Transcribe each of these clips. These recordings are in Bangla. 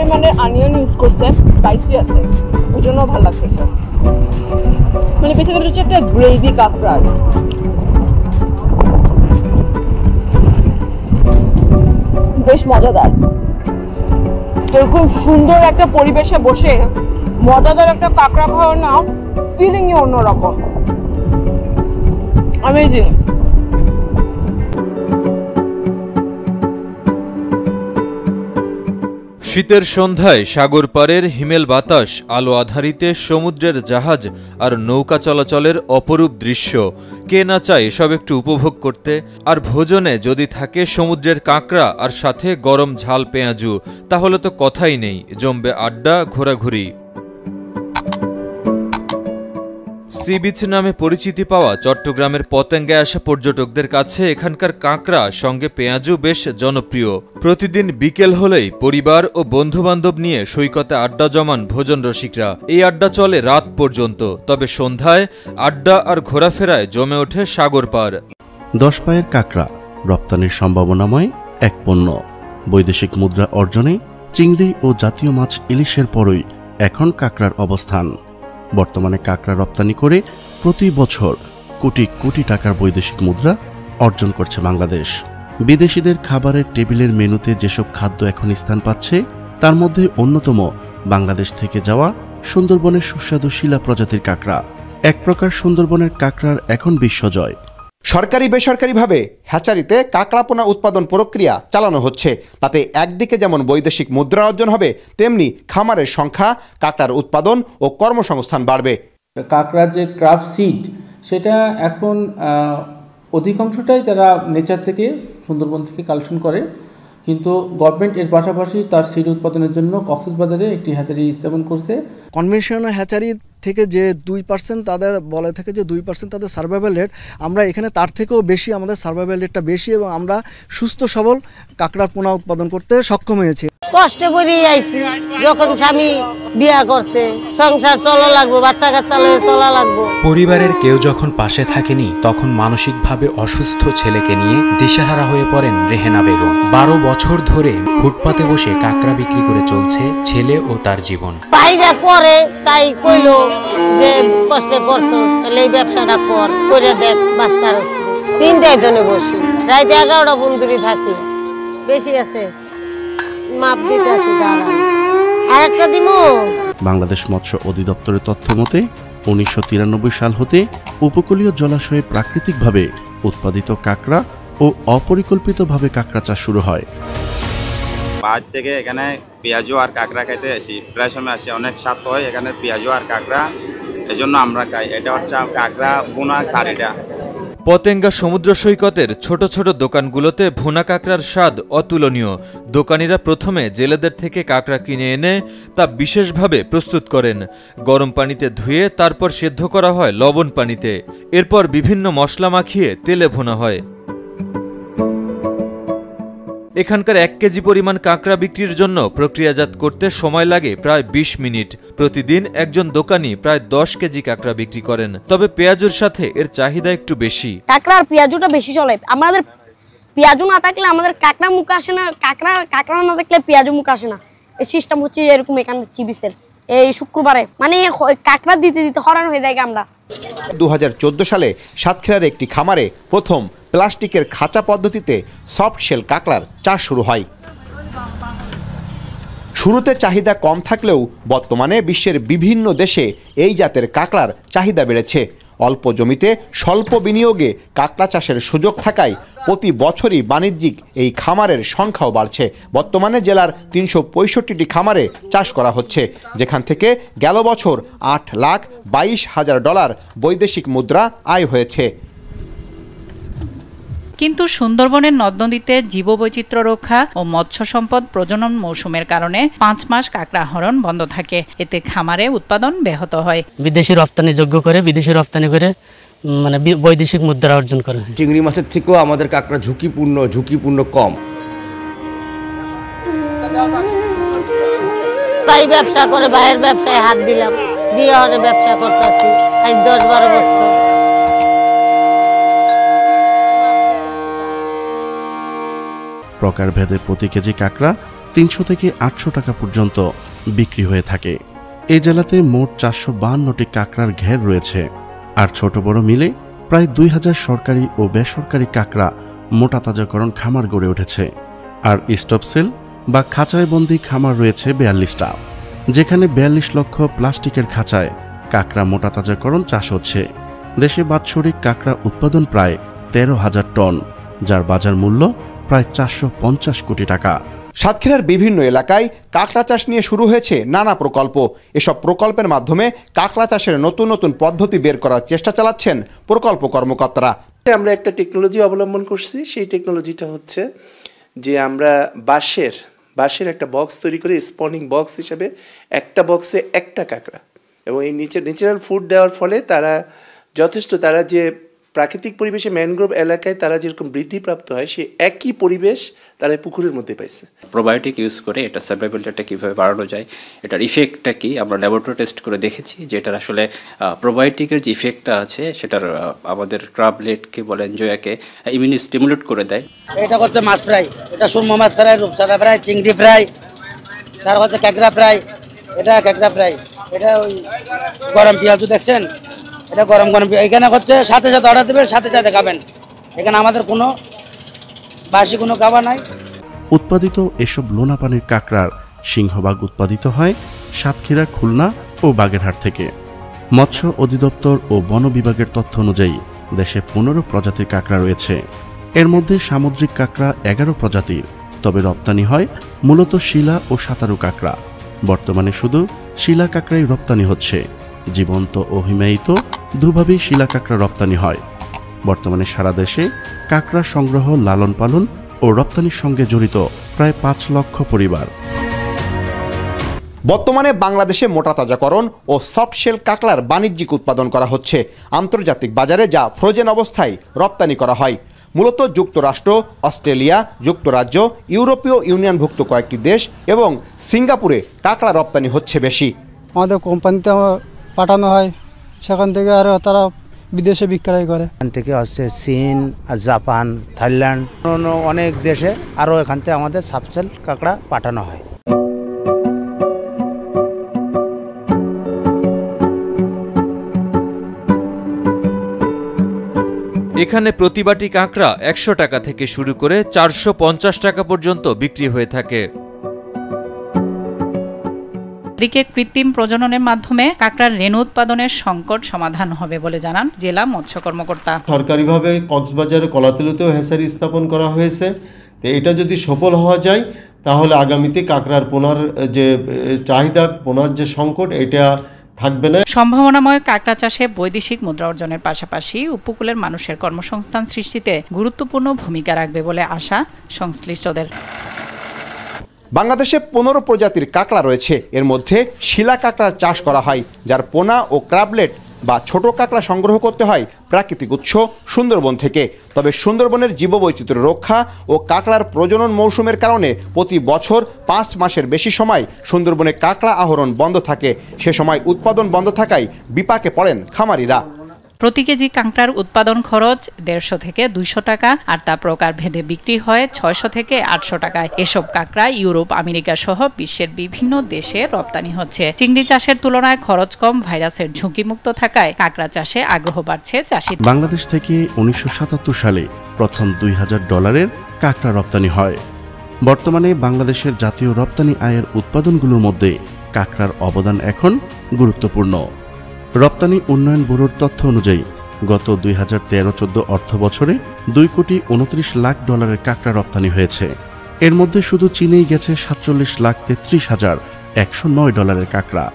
পরিমাণে অনিয়ন ইউজ করছে, স্পাইসি আছে, ওই জন্য ভালো লাগতেছে। মানে বেসিক্যালি হচ্ছে একটা গ্রেভি কাঁকড়া, বেশ মজাদার। এরকম সুন্দর একটা পরিবেশে বসে মজাদার একটা কাঁকড়া খাওয়া না, ফিলিংই অন্যরকম, অ্যামেজিং। শীতের সন্ধ্যায় সাগর পাড়ের হিমেল বাতাস, আলো আধারিতে সমুদ্রের জাহাজ আর নৌকা চলাচলের অপরূপ দৃশ্য, কে না চায় এসব একটু উপভোগ করতে। আর ভোজনে যদি থাকে সমুদ্রের কাঁকড়া আর সাথে গরম ঝাল পেঁয়াজু, তাহলে তো কথাই নেই, জমবে আড্ডা, ঘোরাঘুরি। সি বিচ নামে পরিচিতি পাওয়া চট্টগ্রামের পতেঙ্গায় আসা পর্যটকদের কাছে এখানকার কাঁকড়া সঙ্গে পেঁয়াজু বেশ জনপ্রিয়। প্রতিদিন বিকেল হলেই পরিবার ও বন্ধুবান্ধব নিয়ে সৈকতে আড্ডা জমান ভোজন রসিকরা। এই আড্ডা চলে রাত পর্যন্ত, তবে সন্ধ্যায় আড্ডা আর ঘোরাফেরায় জমে ওঠে সাগর পার। 10 পায়ের কাঁকড়া রপ্তানির সম্ভাবনাময় এক পণ্য। বৈদেশিক মুদ্রা অর্জনে চিংড়ি ও জাতীয় মাছ ইলিশের পরই এখন কাঁকড়ার অবস্থান। বর্তমানে কাঁকড়া রপ্তানি করে প্রতি বছর কোটি কোটি টাকার বৈদেশিক মুদ্রা অর্জন করছে বাংলাদেশ। বিদেশিদের খাবারের টেবিলের মেনুতে যেসব খাদ্য এখন স্থান পাচ্ছে, তার মধ্যে অন্যতম বাংলাদেশ থেকে যাওয়া সুন্দরবনের সুস্বাদু শিলা প্রজাতির কাঁকড়া। এক প্রকার সুন্দরবনের কাঁকড়ার এখন বিশ্বজয়। সরকারি বেসরকারিভাবে হ্যাচারিতে কাঁকড়া পোনা উৎপাদন প্রক্রিয়া চালানো হচ্ছে। তাতে একদিকে যেমন বৈদেশিক মুদ্রা অর্জন হবে, তেমনি খামারের সংখ্যা, কাঁকড়ার উৎপাদন ও কর্মসংস্থান বাড়বে। কাঁকড়ার যে ক্রাফট সিড, সেটা এখন অধিকাংশটাই তারা নেচার থেকে, সুন্দরবন থেকে কালেকশন করে, কিন্তু গভর্নমেন্ট এর পাশাপাশি তার সিড উৎপাদনের জন্য কক্সবাজারে একটি হ্যাচারি স্থাপন করছে। কনভেনশনাল হ্যাচারি থেকে যে 2% তাদের বলে থাকে যে 2% তাদের সার্ভাইভাল রেট, আমরা এখানে তার থেকেও বেশি, আমাদের সার্ভাইভাল রেটটা বেশি এবং আমরা সুস্থ সবল কাঁকড়ার পোনা উৎপাদন করতে সক্ষম হয়েছি। কষ্টে পড়ে আইছি, যখন স্বামী বিয়া করছে, সংসার চলা লাগবে, বাচ্চা কাচ্চা চলা লাগবে। পরিবারের কেউ যখন পাশে থাকেনি, তখন মানসিকভাবে অসুস্থ ছেলেকে নিয়ে দিশেহারা হয়ে পড়েন রেহেনা বেগম। 12 বছর ধরে ফুটপাতে বসে কাঁকড়া বিক্রি করে চলছে ছেলে ও তার জীবন। বাইরে করে তাই কইলো যে কষ্টে করছো, ছেলে এই ব্যবসাটা কর, করে দেখ, বাচ্চার 3টায় জনে বসি, রাতে 11টা বন্ধুরি থাকি, বেশি আছে মাপ দিতে আছে। আর একটা দিমু। বাংলাদেশ মৎস্য অধিদপ্তরের তথ্য মতে 1993 সাল হতে উপকূলীয় জলাশয়ে প্রাকৃতিকভাবে উৎপাদিত কাঁকড়া ও অপরিকল্পিতভাবে কাঁকড়া চাষ শুরু হয়। বাজ থেকে এখানে পেঁয়াজু আর কাঁকড়া খাইতে আসি, প্রায় সময় আসি, অনেক স্বাদ হয় এখানে পেঁয়াজু আর কাঁকড়া, এজন্য আমরা খাই। এটা হচ্ছে কাঁকড়া ভুনা কারিটা। পতেঙ্গা সমুদ্র সৈকতের ছোট ছোট দোকানগুলোতে ভুনা কাঁকড়ার স্বাদ অতুলনীয়। দোকানিরা প্রথমে জেলেদের থেকে কাঁকড়া কিনে এনে তা বিশেষভাবে প্রস্তুত করেন। গরম পানিতে ধুয়ে তারপর সেদ্ধ করা হয় লবণ পানিতে, এরপর বিভিন্ন মশলা মাখিয়ে তেলে ভুনা হয়। এখানকার 1 কেজি পরিমাণ কাঁকড়া বিক্রির জন্য প্রক্রিয়াজাত করতে সময় লাগে প্রায় 20 মিনিট। প্রতিদিন একজন দোকানি প্রায় 10 কেজি কাঁকড়া বিক্রি করেন। তবে পেঁয়াজুর সাথে এর চাহিদা একটু বেশি। কাঁকড়ার পেঁয়াজুটা বেশি চলে। আমাদের পেঁয়াজু না থাকলে আমাদের কাঁকড়া মুখ আসে না, কাঁকড়া না থাকলে পেঁয়াজু মুখ আসে না। এই সিস্টেম হচ্ছে এরকম এখানে চিবিসের। এই শুক্রবারে মানে কাঁকড়া দিতে দিতে হরান হয়ে যায় আমরা। 2014 সালে সাতক্ষীরার একটি খামারে প্রথম প্লাস্টিকের খাঁচা পদ্ধতিতে সফট শেল কাঁকড়ার চাষ শুরু হয়। শুরুতে চাহিদা কম থাকলেও বর্তমানে বিশ্বের বিভিন্ন দেশে এই জাতের কাঁকড়ার চাহিদা বেড়েছে। অল্প জমিতে স্বল্প বিনিয়োগে কাঁকড়া চাষের সুযোগ থাকায় প্রতি বছরই বাণিজ্যিক এই খামারের সংখ্যাও বাড়ছে। বর্তমানে জেলার 365টি খামারে চাষ করা হচ্ছে, যেখান থেকে গেল বছর $8,22,000 বৈদেশিক মুদ্রা আয় হয়েছে। কিন্তু সুন্দরবনের নদ-নদীতে জীববৈচিত্র্য রক্ষা ও মৎস্য সম্পদ প্রজনন মৌসুমের কারণে 5 মাস কাঁকড়া আহরণ বন্ধ থাকে। এতে খামারে উৎপাদন ব্যাহত হয়। বিদেশি রপ্তানি যোগ্য করে বিদেশি রপ্তানি করে মানে বৈদেশিক মুদ্রা অর্জন করে। চিংড়ি মাছের থেকেও আমাদের কাঁকড়া ঝুঁকিপূর্ণ কম। তাই ব্যবসা করে বাইরের ব্যবসায় হাত দিলাম, দিয়ে অনেক ব্যবসা করতেছি আজ 10-12 বছর। প্রকারভেদে প্রতি কেজি কাঁকড়া 300 থেকে 800 টাকা পর্যন্ত বিক্রি হয়ে থাকে। এই জেলাতে মোট 452টি কাঁকড়ার ঘের রয়েছে, আর ছোট বড় মিলে প্রায় 2000 সরকারি ও বেসরকারি কাঁকড়া মোটা তাজাকরণ খামার গড়ে উঠেছে। আর স্টপ সেল বা খাঁচায় বন্দি খামার রয়েছে 42টা, যেখানে 42 লক্ষ প্লাস্টিকের খাঁচায় কাঁকড়া মোটা তাজাকরণ চাষ হচ্ছে। দেশে বাৎসরিক কাঁকড়া উৎপাদন প্রায় 13,000 টন, যার বাজার মূল্য প্রায় 450 কোটি টাকা। সাতক্ষীরার বিভিন্ন এলাকায় কাঁকড়া চাষ নিয়ে শুরু হয়েছে নানা প্রকল্প। এসব প্রকল্পের মাধ্যমে কাঁকড়া চাষের নতুন নতুন পদ্ধতি বের করার চেষ্টা চালাচ্ছেন প্রকল্প কর্মকর্তারা। আমরা একটা টেকনোলজি অবলম্বন করছি, সেই টেকনোলজিটা হচ্ছে যে আমরা বাঁশের একটা বক্স তৈরি করে স্পনিং বক্স হিসেবে একটা বক্সে একটা কাঁকড়া, এবং এই ন্যাচারাল ফুড দেওয়ার ফলে তারা যে প্রাকৃতিক পরিবেশে ম্যানগ্রোভ এলাকায় তারা যেরকম বৃদ্ধিপ্রাপ্ত হয়, সে একই পরিবেশ তারা পুকুরের মধ্যে পাইছে। প্রোবায়োটিক ইউজ করে এটা সার্ভাইভাল রেটটা কীভাবে বাড়ানো যায়, এটার ইফেক্টটা কি আমরা ল্যাবরেটরি টেস্ট করে দেখেছি, যে এটার আসলে প্রোবায়োটিকের যে ইফেক্টটা আছে সেটার আমাদের ক্রাবলেটকে বলেন জয়াকে ইমিউনি স্টিমুলেট করে দেয়। এটা হচ্ছে মাছ ফ্রাই, এটা সুরমা মাছ ফ্রাই, রূপচাঁদা ফ্রাই, চিংড়ি ফ্রাই, তার হচ্ছে কাঁকড়া ফ্রাই, এটা কাঁকড়া ফ্রাই, এটা ওই গরম পেঁয়াজু দেখছেন, এটা গরম এখানে হচ্ছে সাথে সাথে অর্ডার দেবেন, সাথে সাথে খাবেন। এখানে আমাদের কোনো বাসি কোনো খাবার নাই। উৎপাদিত এসব লোনা পানির কাঁকড়ার সিংহভাগ উৎপাদিত হয় সাতক্ষীরা, খুলনা ও বাগেরহাট থেকে। মৎস্য অধিদপ্তর ও বন বিভাগের তথ্য অনুযায়ী দেশে 15 প্রজাতির কাঁকড়া রয়েছে। এর মধ্যে সামুদ্রিক কাঁকড়া 11 প্রজাতির, তবে রপ্তানি হয় মূলত শিলা ও সাঁতারু কাঁকড়া। বর্তমানে শুধু শিলা কাঁকড়াই রপ্তানি হচ্ছে, জীবন্ত ও হিমায়িত দুভাবেই শিলা কাঁকড়া রপ্তানি হয়। বর্তমানে সারা দেশে কাঁকড়া সংগ্রহ, লালন পালন ও রপ্তানির সঙ্গে জড়িত প্রায় 5 লক্ষ পরিবার। বর্তমানে বাংলাদেশে মোটা তাজাকরণ ও সফট শেল কাঁকড়ার বাণিজ্যিক উৎপাদন করা হচ্ছে আন্তর্জাতিক বাজারে, যা ফ্রোজেন অবস্থায় রপ্তানি করা হয়। মূলত যুক্তরাষ্ট্র, অস্ট্রেলিয়া, যুক্তরাজ্য, ইউরোপীয় ইউনিয়নভুক্ত কয়েকটি দেশ এবং সিঙ্গাপুরে কাঁকড়া রপ্তানি হচ্ছে বেশি। আমাদের কোম্পানিতে পাঠানো হয়, সেখান থেকে আরও তারা বিদেশে বিক্রয় করে। এখান থেকে হচ্ছে চীন, জাপান, থাইল্যান্ড, অনেক দেশে আরও এখান থেকে আমাদের সাবসেল কাঁকড়া পাঠানো হয়। এখানে প্রতিবাটি কাঁকড়া 100 টাকা থেকে শুরু করে 450 টাকা পর্যন্ত বিক্রি হয়ে থাকে। এদিকে কৃত্রিম প্রজননের মাধ্যমে কাঁকড়ার রেণু উৎপাদনের সংকট সমাধান হবে বলে জানান জেলা মৎস্য কর্মকর্তা। সরকারিভাবে কক্সবাজারে কলাতলিতেও হ্যাচারি স্থাপন করা হয়েছে। তো এটা যদি সফল হওয়া যায় তাহলে আগামীতে কাঁকড়ার পোনার যে চাহিদা, পোনার যে সংকট, এটা থাকবে না। সম্ভাবনাময় কাঁকড়া চাষে বৈদেশিক মুদ্রা অর্জনের পাশাপাশি উপকূলের মানুষের কর্মসংস্থান সৃষ্টিতে গুরুত্বপূর্ণ ভূমিকা রাখবে বলে আশা সংশ্লিষ্টদের। বাংলাদেশে 15 প্রজাতির কাঁকড়া রয়েছে। এর মধ্যে শিলা কাঁকড়ার চাষ করা হয়, যার পোনা ও ক্রাবলেট বা ছোট কাঁকড়া সংগ্রহ করতে হয় প্রাকৃতিক উৎস সুন্দরবন থেকে। তবে সুন্দরবনের জীববৈচিত্র্য রক্ষা ও কাঁকড়ার প্রজনন মৌসুমের কারণে প্রতি বছর 5 মাসের বেশি সময় সুন্দরবনে কাঁকড়া আহরণ বন্ধ থাকে। সে সময় উৎপাদন বন্ধ থাকায় বিপাকে পড়েন খামারিরা। প্রতি কেজি কাঁকড়ার উৎপাদন খরচ 150 থেকে 200 টাকা, আর তা প্রকার ভেদে বিক্রি হয় 600 থেকে 800 টাকায়। এসব কাঁকড়া ইউরোপ, আমেরিকা সহ বিশ্বের বিভিন্ন দেশে রপ্তানি হচ্ছে। চিংড়ি চাষের তুলনায় খরচ কম, ভাইরাসের ঝুঁকিমুক্ত থাকায় কাঁকড়া চাষে আগ্রহ বাড়ছে চাষিদের। বাংলাদেশ থেকে 1977 সালে প্রথম $2000 কাঁকড়া রপ্তানি হয়। বর্তমানে বাংলাদেশের জাতীয় রপ্তানি আয়ের উৎপাদনগুলোর মধ্যে কাঁকড়ার অবদান এখন গুরুত্বপূর্ণ। রপ্তানি উন্নয়ন ব্যুরোর তথ্য অনুযায়ী গত 2013-14 অর্থ বছরে $2,29,00,000 কাঁকড়া রপ্তানি হয়েছে। এর মধ্যে শুধু চীনেই গেছে $47,33,109 কাঁকড়া।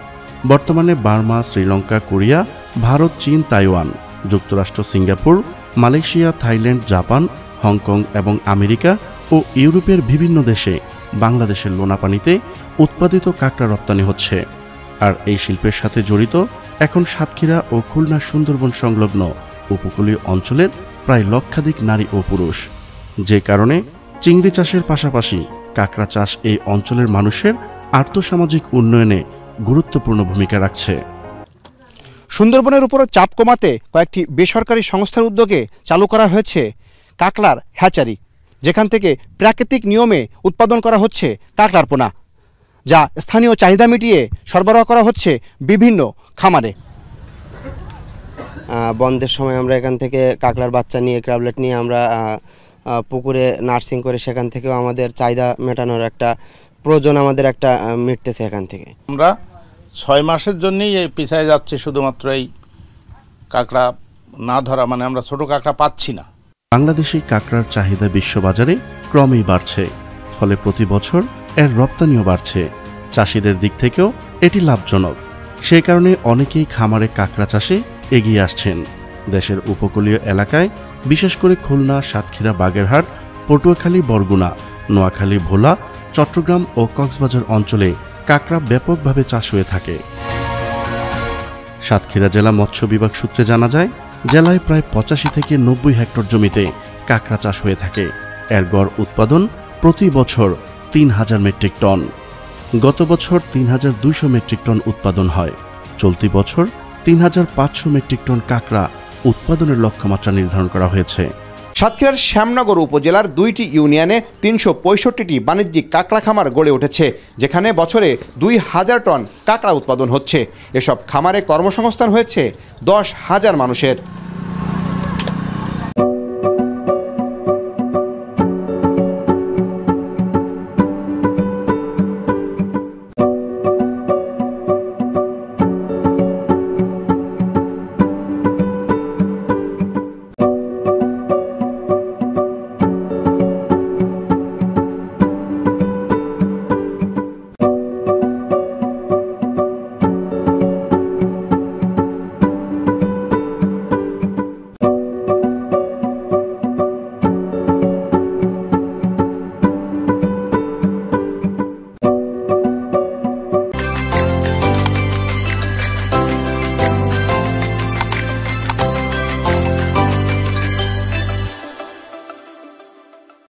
বর্তমানে বার্মা, শ্রীলঙ্কা, কোরিয়া, ভারত, চীন, তাইওয়ান, যুক্তরাষ্ট্র, Singapore, Malaysia, Thailand, Japan, Hong Kong এবং আমেরিকা ও ইউরোপের বিভিন্ন দেশে বাংলাদেশের লোনা পানিতে উৎপাদিত কাঁকড়া রপ্তানি হচ্ছে। আর এই শিল্পের সাথে জড়িত এখন সাতক্ষীরা ও খুলনা, সুন্দরবন সংলগ্ন উপকূলীয় অঞ্চলের প্রায় লক্ষাধিক নারী ও পুরুষ, যে কারণে চিংড়ি চাষের পাশাপাশি কাঁকড়া চাষ এই অঞ্চলের মানুষের আর্থসামাজিক উন্নয়নে গুরুত্বপূর্ণ ভূমিকা রাখছে। সুন্দরবনের উপর চাপ কমাতে কয়েকটি বেসরকারি সংস্থার উদ্যোগে চালু করা হয়েছে কাঁকড়ার হ্যাচারি। যেখান থেকে প্রাকৃতিক নিয়মে উৎপাদন করা হচ্ছে কাঁকড়ার পোনা, যা স্থানীয় চাহিদা মিটিয়ে সরবরাহ করা হচ্ছে বিভিন্ন খামারে। বন্ধের সময় আমরা এখান থেকে কাঁকড়ার বাচ্চা নিয়ে ক্রাবলেট নিয়ে আমরা পুকুরে নার্সিং করে সেখান থেকেও আমাদের চাহিদা মেটানোর একটা প্রয়োজন আমাদের একটা মিটতেছে এখান থেকে। আমরা 6 মাসের জন্যই এই পিছায় যাচ্ছে শুধুমাত্র এই কাঁকড়া না ধরা, মানে আমরা ছোট কাঁকড়া পাচ্ছি না। বাংলাদেশি কাঁকড়ার চাহিদা বিশ্ববাজারে ক্রমেই বাড়ছে, ফলে প্রতি বছর এর রপ্তানিও বাড়ছে। চাষিদের দিক থেকেও এটি লাভজনক। সেই কারণে অনেকেই খামারে কাঁকড়া চাষে এগিয়ে আসছেন। দেশের উপকূলীয় এলাকায় বিশেষ করে খুলনা, সাতক্ষীরা, বাগেরহাট, পটুয়াখালী, বরগুনা, নোয়াখালী, ভোলা, চট্টগ্রাম ও কক্সবাজার অঞ্চলে কাঁকড়া ব্যাপকভাবে চাষ হয়ে থাকে। সাতক্ষীরা জেলা মৎস্য বিভাগ সূত্রে জানা যায়, জেলায় প্রায় 85 থেকে 90 হেক্টর জমিতে কাঁকড়া চাষ হয়ে থাকে। এর গড় উৎপাদন প্রতি বছর 3000 মেট্রিক টন। গত বছর 3200 মেট্রিক টন উৎপাদন হয়। চলতি বছর 3500 মেট্রিক টন কাঁকড়া উৎপাদনের লক্ষ্যমাত্রা নির্ধারণ করা হয়েছে। সাতক্ষীরার শ্যামনগর উপজেলার 2টি ইউনিয়নে 365টি বাণিজ্যিক কাঁকড়া খামার গড়ে উঠেছে, যেখানে বছরে 2000 টন কাঁকড়া উৎপাদন হচ্ছে। এসব খামারে কর্মসংস্থান হয়েছে 10,000 মানুষের।